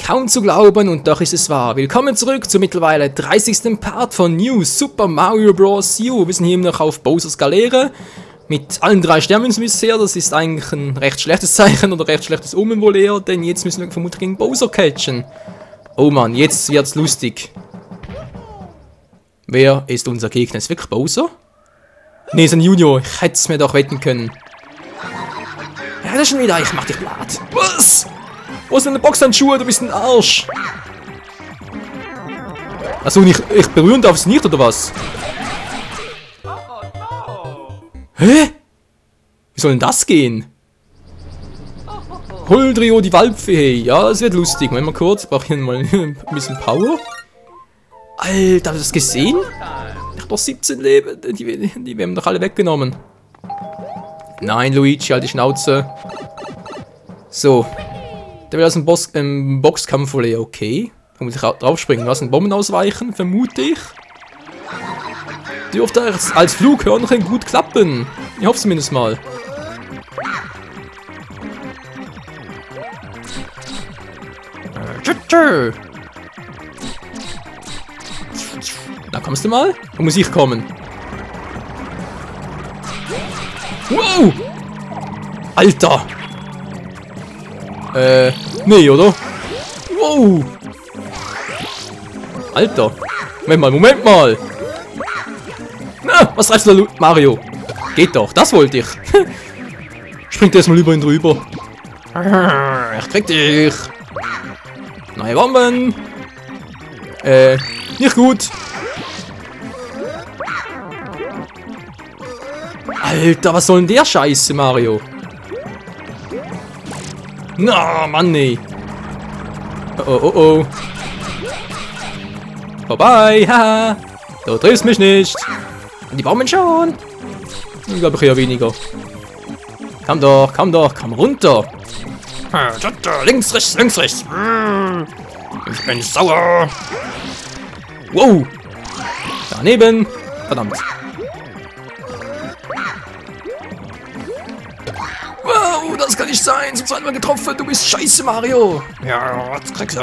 Kaum zu glauben und doch ist es wahr. Willkommen zurück zum mittlerweile 30. Part von New Super Mario Bros. U. Wir sind hier noch auf Bowsers Galeere. Mit allen 3 Sternen bisher. Das ist eigentlich ein recht schlechtes Zeichen oder recht schlechtes Omen wohl eher. Denn jetzt müssen wir vermutlich gegen Bowser catchen. Oh Mann, jetzt wird's lustig. Wer ist unser Gegner? Ist wirklich Bowser? Nee, ist ein Junior. Ich hätte es mir doch wetten können. Ja, das ist schon wieder. Ich mach dich platt. Was? Wo sind deine Boxhandschuhe? Du bist ein Arsch. Achso, ich berühren darf es nicht, oder was? Hä? Wie soll denn das gehen? Holdrio, die Walpfe, hey. Ja, das wird lustig. Moment mal kurz. Ich brauche hier mal ein bisschen Power. Alter, hast du das gesehen? Ich hab doch 17 Leben. Die werden doch alle weggenommen. Nein, Luigi, halt die Schnauze. So. Der will aus dem Boxkampf wohl, okay. Da muss ich draufspringen. Was? Ein Bomben ausweichen, vermute ich. Dürfte als Flughörnchen gut klappen. Ich hoffe zumindest mal. Da kommst du mal. Da muss ich kommen. Wow! Alter! Nee, oder? Wow! Alter! Moment mal! Na, was treibst du da, Mario? Geht doch, das wollte ich. Springt erstmal über ihn drüber. Ich krieg dich! Neue Bomben! Nicht gut! Alter, was soll denn der Scheiße, Mario? Na, Mann, nee. Oh, oh, oh. Vorbei, haha. Du triffst mich nicht. Und die Bomben schon. Ich glaube, ich eher weniger. Komm doch, komm runter. Links, rechts, links, rechts. Ich bin sauer. Wow. Daneben. Verdammt. Wow, das kann nicht sein. Zum 2. Mal getroffen. Du bist scheiße, Mario. Ja, was kriegst du?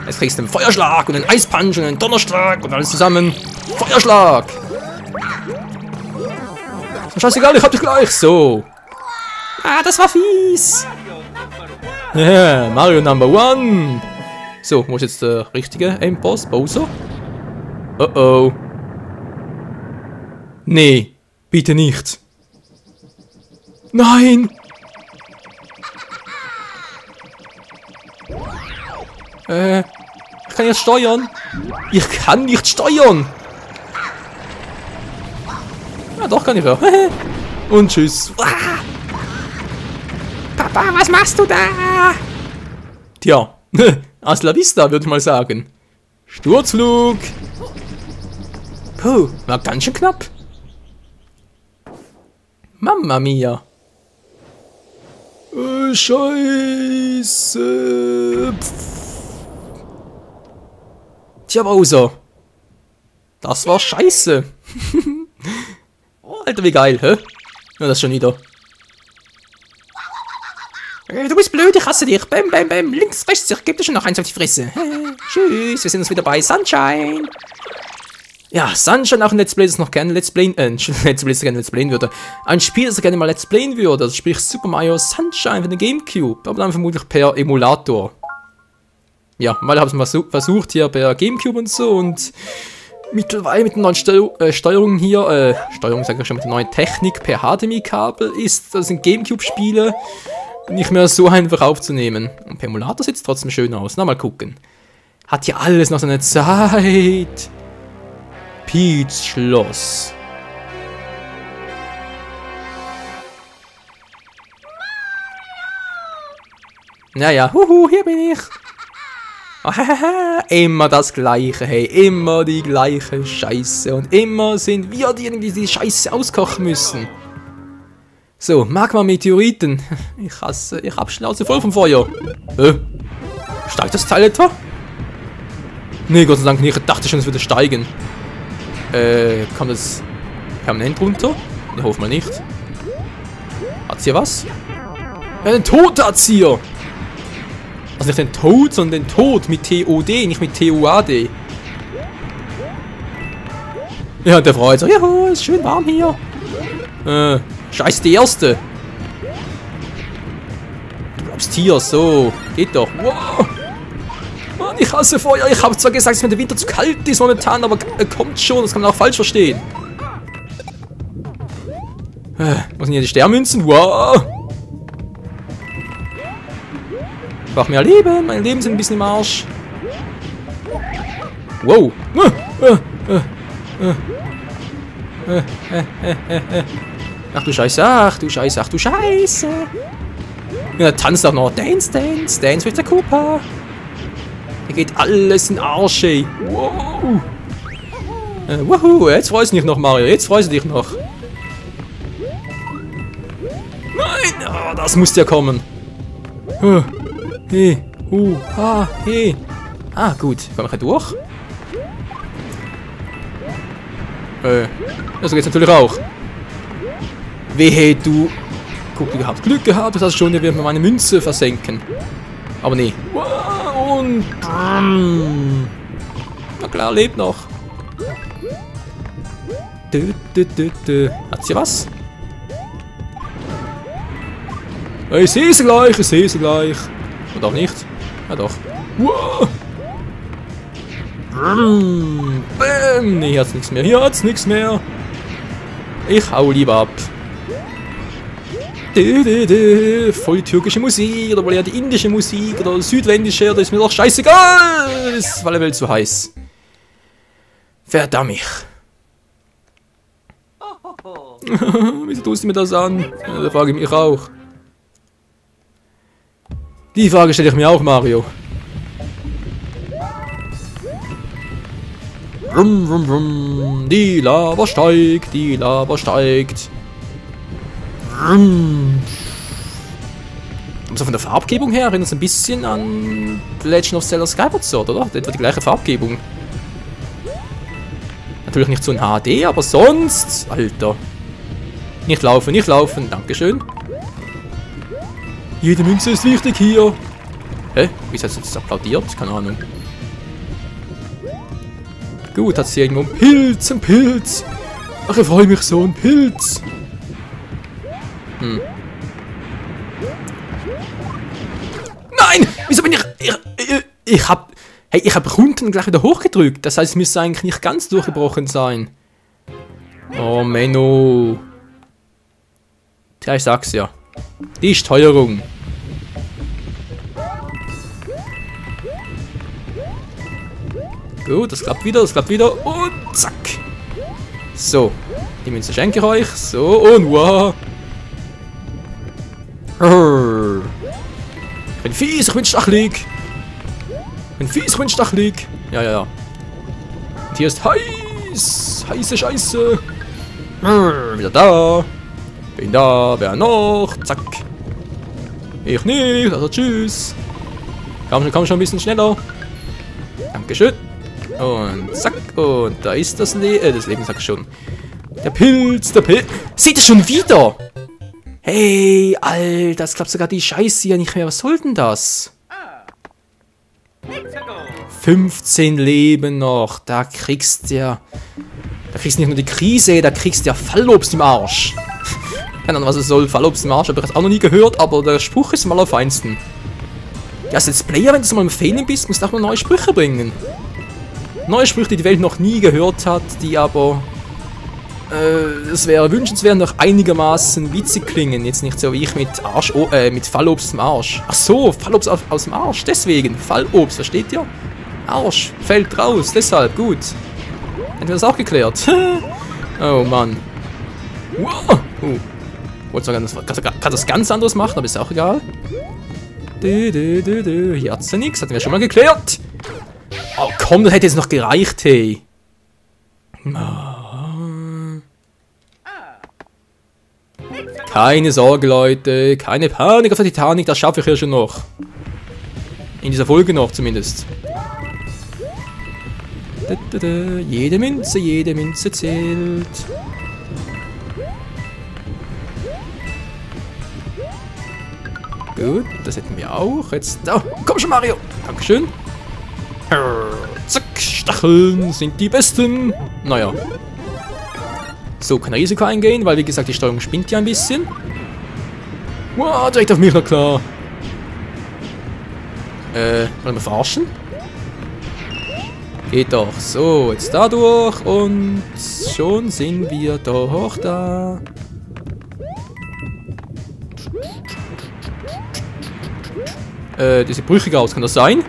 Jetzt kriegst du einen Feuerschlag und einen Eispunch und einen Donnerschlag und alles zusammen. Feuerschlag. Scheißegal, ich hab dich gleich. So. Ah, das war fies. Ja, yeah, Mario Number 1. So, wo ist jetzt der richtige Endboss? Bowser? Oh oh. Nee, bitte nicht. Nein! Ich kann jetzt steuern. Ich kann nicht steuern. Ja, doch kann ich ja. Und tschüss. Papa, was machst du da? Tja, hasta la vista, würde ich mal sagen. Sturzflug. Puh, war ganz schön knapp. Mamma mia. Scheiße. Tja, Bowser. Das war scheiße. Oh, Alter, wie geil, hä? Ja, das schon wieder. Du bist blöd, ich hasse dich. Bam, bam, bam. Links, rechts, ich geb dir schon noch eins auf die Fresse. Tschüss, wir sehen uns wieder bei Sunshine. Ja, Sunshine auch ein Let's Play, das noch gerne Let's Playen würde. Ein Spiel, das er gerne mal Let's Playen würde. Also sprich Super Mario Sunshine für den Gamecube. Aber dann vermutlich per Emulator. Ja, weil ich habe es mal versucht hier per Gamecube und so. Und mittlerweile mit den neuen Steuerungen hier, Steuerung sage ich schon, mit der neuen Technik per HDMI-Kabel ist das in Gamecube-Spiele nicht mehr so einfach aufzunehmen. Und per Emulator sieht es trotzdem schön aus. Na, mal gucken. Hat ja alles noch seine Zeit. Peach Schloss. Naja, huhu, hier bin ich. Immer das Gleiche, hey. Immer die gleiche Scheiße. Und immer sind wir diejenigen, die die Scheiße auskochen müssen. So, Magma-Meteoriten. Ich hab Schnauze voll vom Feuer. Steigt das Teil etwa? Nee, Gott sei Dank nicht. Ich dachte schon, es würde steigen. Kommt das permanent runter? Ich hoffe mal nicht. Hat's hier was? Einen Toterzieher! Also nicht den Tod, sondern den Tod mit T-O-D, nicht mit T-O-A-D. Ja, der freut sich. Ja, ist schön warm hier. Scheiß die Erste. Du bleibst hier, so. Geht doch. Wow. Mann, ich hasse Feuer. Ich habe zwar gesagt, dass mir der Winter zu kalt ist momentan, aber kommt schon. Das kann man auch falsch verstehen. Was sind hier die Sternmünzen? Wow. Ich brauche mehr Leben. Mein Leben sind ein bisschen im Arsch. Wow. Ach du Scheiße, ach du Scheiße, ach du Scheiße. Ja, tanzt auch noch. Dance, dance, dance with the Koopa. Hier geht alles in Arsch, ey. Wow. Woohoo, jetzt freust du dich noch, Mario. Jetzt freust du dich noch. Nein, oh, das muss ja kommen. Hey, hey. Ah, gut. Komm ich durch? So geht's natürlich auch. Wehe, du... Guck, du hast Glück gehabt, du hast schon, wir werden meine Münze versenken. Aber nee. Und... na klar, lebt noch. Hat sie was? Ich sehe sie gleich, ich sehe sie gleich. Oder auch nicht? Ja doch. Wow. Bam. Nee, hier hat's nichts mehr. Hier hat's nichts mehr. Ich hau lieber ab. Voll türkische Musik oder wohl eher die indische Musik oder südländische, oder ist mir doch scheißegal. Das ist alle Welt zu heiß. Verdammt. Wieso tust du mir das an? Ja, da frage ich mich auch. Die Frage stelle ich mir auch, Mario. Rum, rum, rum. Die Lava steigt, die Lava steigt. Rum. Also von der Farbgebung her erinnert es ein bisschen an Legend of Zelda Skyward Sword, oder? Etwa die gleiche Farbgebung. Natürlich nicht so ein HD, aber sonst... Alter. Nicht laufen, nicht laufen. Dankeschön. Jede Münze ist wichtig hier. Hä? Wieso hat es jetzt applaudiert? Keine Ahnung. Gut, hat sie irgendwo einen Pilz, ein Pilz. Ach, ich freue mich so, ein Pilz. Nein! Wieso bin ich hab... Hey, ich habe unten gleich wieder hochgedrückt. Das heißt, es müsste eigentlich nicht ganz durchgebrochen sein. Oh, Menno. Tja, ich sag's ja. Die Steuerung. Gut, das klappt wieder und zack. So, die Münze schenke ich euch. So, und wow. Ich bin fies, ich bin stachelig. Ich bin fies, ich bin stachelig. Ja, ja, ja. Und hier ist heiß. Heiße Scheiße. Wieder da. Bin da, wer noch? Zack. Ich nicht, also tschüss. Komm schon ein bisschen schneller. Dankeschön. Und zack. Und da ist das Leben, sag ich schon. Der Pilz, der Pilz. Seht ihr schon wieder? Hey, Alter, das klappt sogar die Scheiße hier nicht mehr. Was soll denn das? 15 Leben noch. Da kriegst du ja... Da kriegst du nicht nur die Krise, da kriegst du ja Fallobst im Arsch. Keine Ahnung, was es soll. Fallobst im Arsch habe ich jetzt auch noch nie gehört, aber der Spruch ist mal auf feinsten. Ja, als Let's Player, wenn du mal im Failing bist, musst du auch mal neue Sprüche bringen. Neue Sprüche, die die Welt noch nie gehört hat, die aber... es wäre wünschenswert, noch einigermaßen witzig klingen. Jetzt nicht so wie ich mit Arsch, mit Fallobst im Arsch. Ach so, Fallobst aus dem Arsch. Deswegen, Fallobst, versteht ihr? Arsch, fällt raus, deshalb, gut. Hätten wir das auch geklärt. Oh Mann. Wow. Wollte kann das ganz anderes machen, aber ist auch egal. Hier hat's ja nichts, hatten wir schon mal geklärt. Oh komm, das hätte jetzt noch gereicht, hey. Keine Sorge, Leute. Keine Panik auf der Titanic, das schaffe ich ja schon noch. In dieser Folge noch zumindest. Jede Münze zählt. Gut, das hätten wir auch. Jetzt, oh, komm schon, Mario. Dankeschön. Zack, Stacheln sind die besten. Naja. So, kein Risiko eingehen, weil wie gesagt, die Steuerung spinnt ja ein bisschen. Wow, direkt auf mich, na klar. Wollen wir verarschen? Geht doch. So, jetzt da durch und schon sind wir doch da. Das sieht brüchig aus, kann das sein?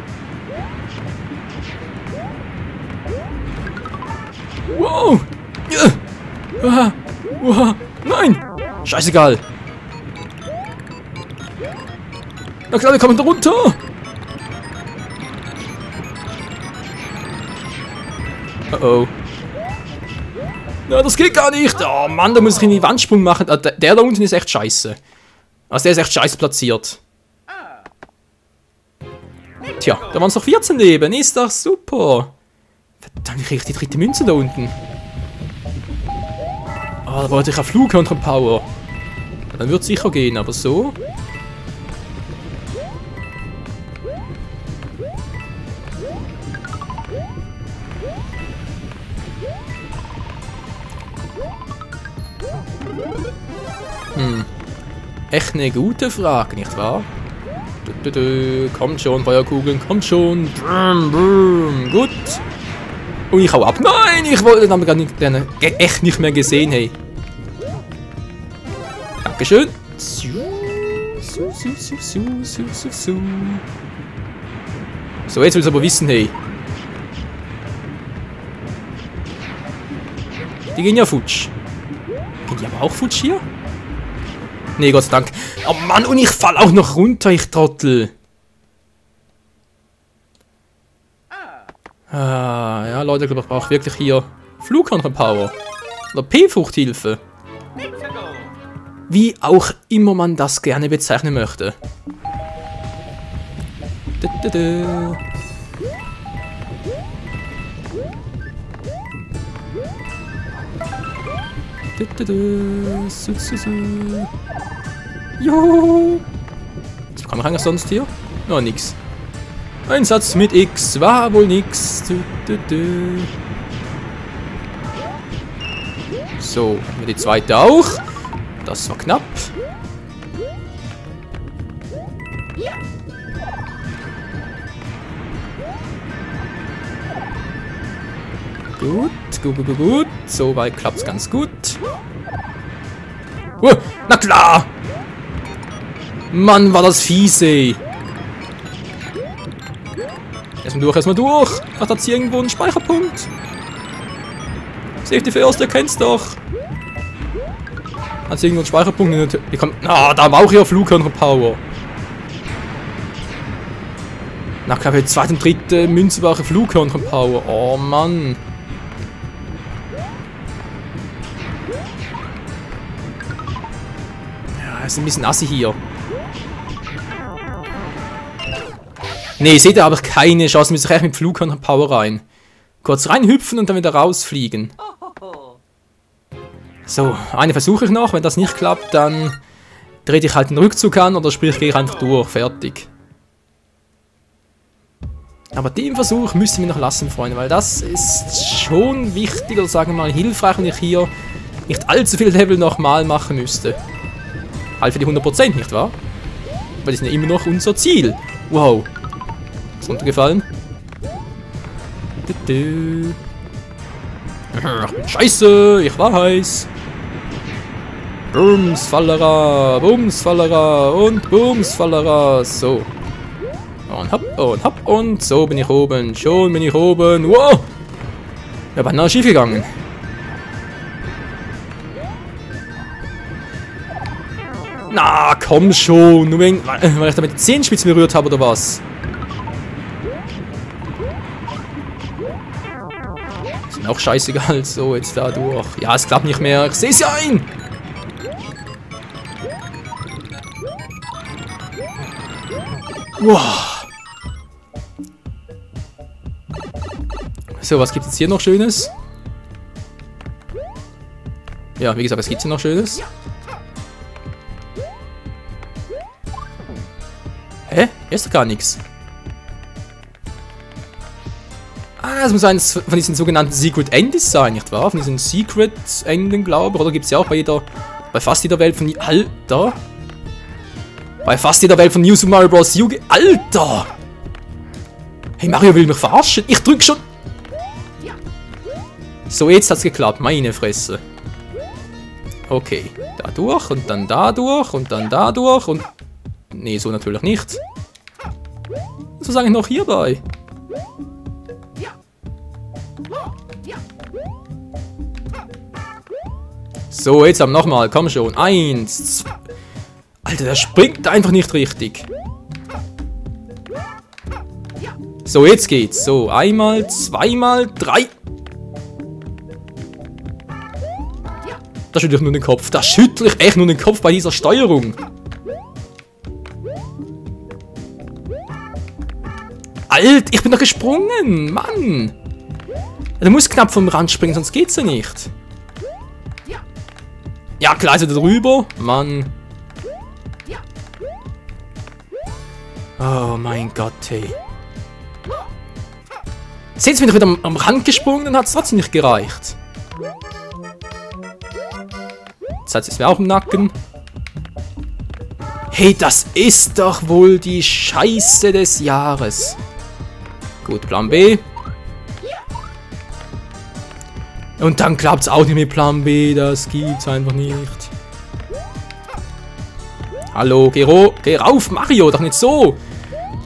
Wow! Nein! Scheißegal! Na klar, wir kommen da runter! Oh. Na, das geht gar nicht! Oh Mann, da muss ich in die Wandsprung machen. Der da unten ist echt scheiße. Also der ist echt scheiße platziert. Tja, da waren es noch 14 Leben. Ist doch super. Verdammt, ich kriege die dritte Münze da unten. Ah, da wollte ich auf Flughorn-Power. Dann wird es sicher gehen, aber so. Echt eine gute Frage, nicht wahr? Kommt schon, Feuerkugeln, kommt schon. Gut. Und ich hau ab. Nein, ich wollte den gar nicht, echt nicht mehr gesehen, hey. Dankeschön. So, jetzt will ich aber wissen, hey. Die gehen ja futsch. Gehen die aber auch futsch hier? Nee, Gott sei Dank. Oh Mann, und ich fall auch noch runter, ich Trottel. Ah, ja, Leute, ich glaube, ich brauche wirklich hier Flughorn-Power. Oder P-Fruchthilfe. Wie auch immer man das gerne bezeichnen möchte. Jo. Was bekommen wir eigentlich sonst hier? Noch nix. Ein Satz mit X war wohl nix. So, die zweite auch. Das war knapp. Gut, gut. Soweit klappt's ganz gut. Na klar! Mann, war das fies, ey. Erstmal durch. Ach, da hat's hier irgendwo einen Speicherpunkt. Safety first, ihr kennt's doch. Hat's irgendwo einen Speicherpunkt? Da war auch hier Flughorn-Power. Na klar, für die zweite und dritte Münze war auch Flughorn-Power. Oh Mann. Ja, ist ein bisschen assi hier. Nee, seht ihr, aber keine Chance. Müsst ihr echt mit Flughorn-Power rein. Kurz reinhüpfen und dann wieder rausfliegen. So, eine versuche ich noch. Wenn das nicht klappt, dann drehe ich halt den Rückzug an oder sprich, gehe ich einfach durch. Fertig. Aber den Versuch müssen wir noch lassen, Freunde, weil das ist schon wichtig oder sagen wir mal hilfreich, wenn ich hier nicht allzu viel Level nochmal machen müsste. Halt für die 100%, nicht wahr? Weil das ist ja immer noch unser Ziel. Wow. Ist runtergefallen. Scheiße, ich war heiß. Bums, Fallera und Bums, Fallera. So. Und hopp und so bin ich oben. Schon bin ich oben. Wow. Ja, beinahe schief gegangen. Na, komm schon. Nur wegen, weil ich damit die Zehenspitzen berührt habe oder was? Ist mir auch scheißegal. So, jetzt da durch. Ja, es klappt nicht mehr. Ich sehe es ja ein. Wow. So, was gibt es jetzt hier noch Schönes? Ja, wie gesagt, was gibt es hier noch Schönes? Hier ist doch gar nichts. Ah, das muss eines von diesen sogenannten Secret Endings sein, nicht wahr? Von diesen Secret Enden, glaube ich. Oder gibt es ja auch bei fast jeder Welt von... Alter! Bei fast jeder Welt von New Super Mario Bros. U. Alter! Hey, Mario will mich verarschen. Ich drück schon... So, jetzt hat's geklappt. Meine Fresse. Okay. Da durch und dann da durch und dann da durch und... Nee, so natürlich nicht. Was sage ich noch hierbei? So, jetzt haben wir nochmal. Komm schon. 1, 2... Alter, der springt einfach nicht richtig. So, jetzt geht's. So, einmal, zweimal, 3... Da schüttle ich nur den Kopf. Da schüttle ich echt nur den Kopf bei dieser Steuerung. Alter, ich bin doch gesprungen. Mann. Du musst knapp vom Rand springen, sonst geht's ja nicht. Ja, klar ist er drüber. Mann. Oh mein Gott, hey. Seht ihr, bin ich wieder am Rand gesprungen, dann hat es trotzdem nicht gereicht. Jetzt ist mir auch im Nacken. Hey, das ist doch wohl die Scheiße des Jahres. Gut, Plan B. Und dann klappt es auch nicht mit Plan B. Das gibt's einfach nicht. Hallo, geh rauf, Mario, doch nicht so.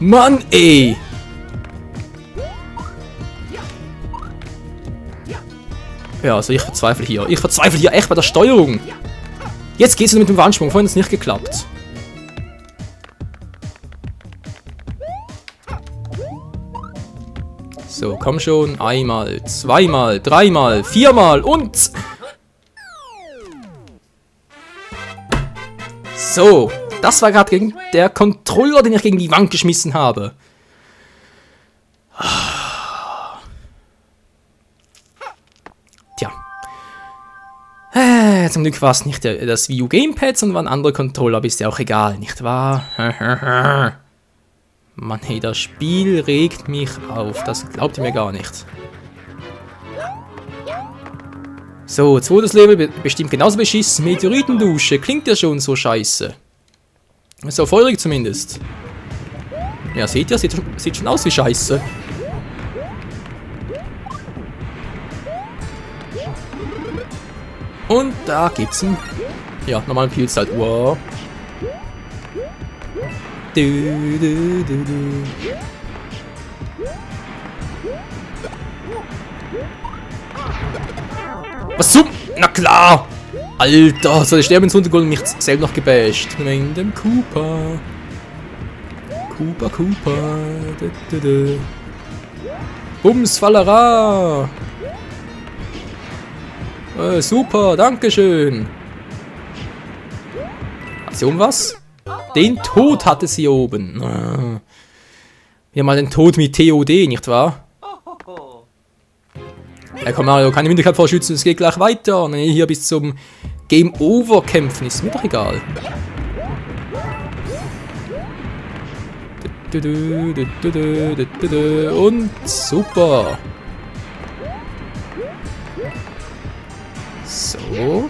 Mann, ey. Ja, also ich verzweifle hier. Ich verzweifle hier echt bei der Steuerung. Jetzt geht's mit dem Wandsprung. Vorhin hat es nicht geklappt. So, komm schon. Einmal, zweimal, dreimal, viermal und... So, das war gerade gegen der Controller, den ich gegen die Wand geschmissen habe. Tja. Zum Glück war es nicht das Wii U Gamepad, sondern war ein anderer Controller, aber ist ja auch egal, nicht wahr? Mann, hey, das Spiel regt mich auf. Das glaubt ihr mir gar nicht. So, zweites Level bestimmt genauso beschissen. Meteoritendusche. Klingt ja schon so scheiße. So feurig zumindest. Ja, seht ihr? Sieht schon aus wie scheiße. Und da gibt's einen... Ja, normalen Pilz halt. Wow. Was zum... Na klar! Alter, so der Sterbensuntergrund mich selbst noch gebasht. Wegen dem Koopa. Koopa. Bums, Fallera. Super, dankeschön. Hat sie oben was? Den Tod hatte sie oben. Wir haben mal den Tod mit TOD, nicht wahr? Ja, komm Mario, keine Windigkeit vorschützen, es geht gleich weiter. Nee, hier bis zum Game Over kämpfen, ist mir doch egal. Und super. So.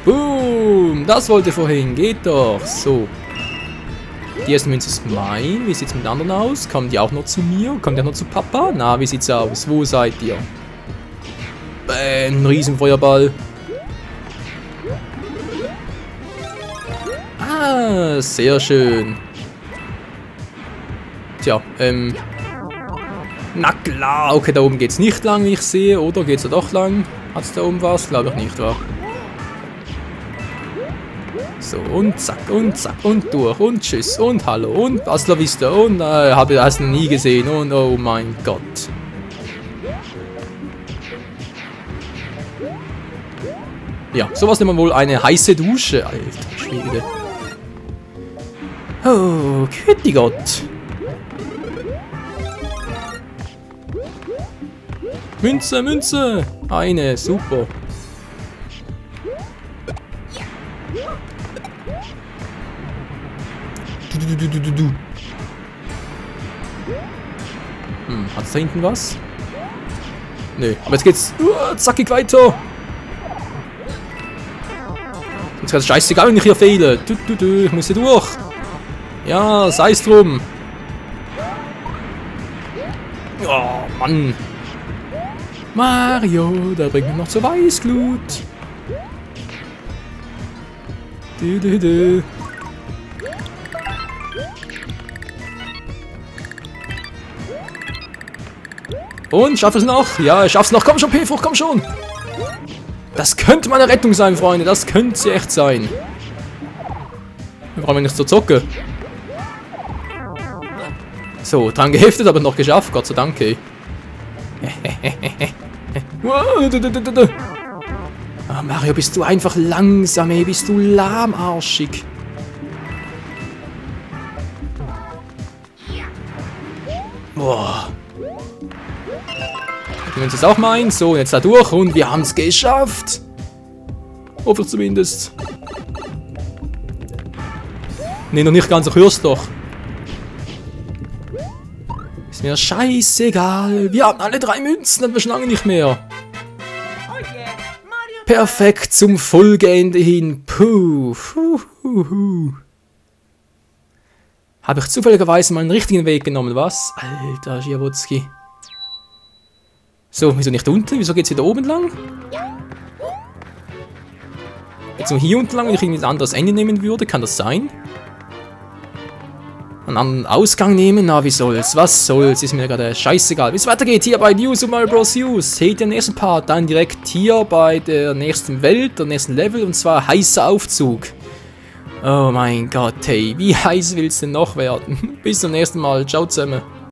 Boom, das wollte vorhin, geht doch. So. Die erste Münze ist mein. Wie sieht's mit den anderen aus? Kommen die auch noch zu mir? Kommt der noch zu Papa? Na, wie sieht's aus? Wo seid ihr? Bäm, Riesenfeuerball. Ah, sehr schön. Tja, na klar, okay, da oben geht's nicht lang, wie ich sehe. Oder geht's da doch lang? Hat's da oben was? Glaube ich nicht, wa? So, und zack, und durch, und tschüss, und hallo, und hasta la vista, und hast du nie gesehen, und oh mein Gott. Ja, sowas nennt man wohl eine heiße Dusche, alter Schwede. Oh, Gott. Münze, Münze. Eine, super. Hat's da hinten was? Nö, aber jetzt geht's zackig weiter. Jetzt ist scheißegal, wenn ich hier fehle. Ich muss hier durch. Ja, sei's drum. Oh, Mann. Mario, der bringt mich noch zur Weißglut. Und, schaff es noch? Ja, ich schaff's noch. Komm schon, P-Frucht, komm schon. Das könnte meine Rettung sein, Freunde. Das könnte sie echt sein. Wir brauchen nichts zu zocken. So, dran geheftet, aber noch geschafft. Gott sei Dank, ey. Ah, Mario, bist du einfach langsam, ey. Bist du lahmarschig. Boah. Wir uns jetzt auch mal ein. So, jetzt da durch und wir haben es geschafft. Hoffe ich zumindest. Ne, noch nicht ganz, ich hör's doch. Ist mir scheißegal. Wir haben alle 3 Münzen, das wir schon lange nicht mehr. Perfekt zum Folgeende hin. Puh. Habe ich zufälligerweise mal einen richtigen Weg genommen, was? Alter, Schiawotzki. So, wieso nicht unten? Wieso geht's wieder oben lang? Jetzt nur hier unten lang, wenn ich irgendwie ein anderes Ende nehmen würde, kann das sein? Einen anderen Ausgang nehmen? Na, wie soll's? Was soll's? Ist mir gerade scheißegal. Wie es weitergeht hier bei New Super Mario Bros. U. Seht ihr den nächsten Part? Dann direkt hier bei der nächsten Welt, der nächsten Level, und zwar heißer Aufzug. Oh mein Gott, hey, wie heiß will's denn noch werden? Bis zum nächsten Mal. Ciao zusammen.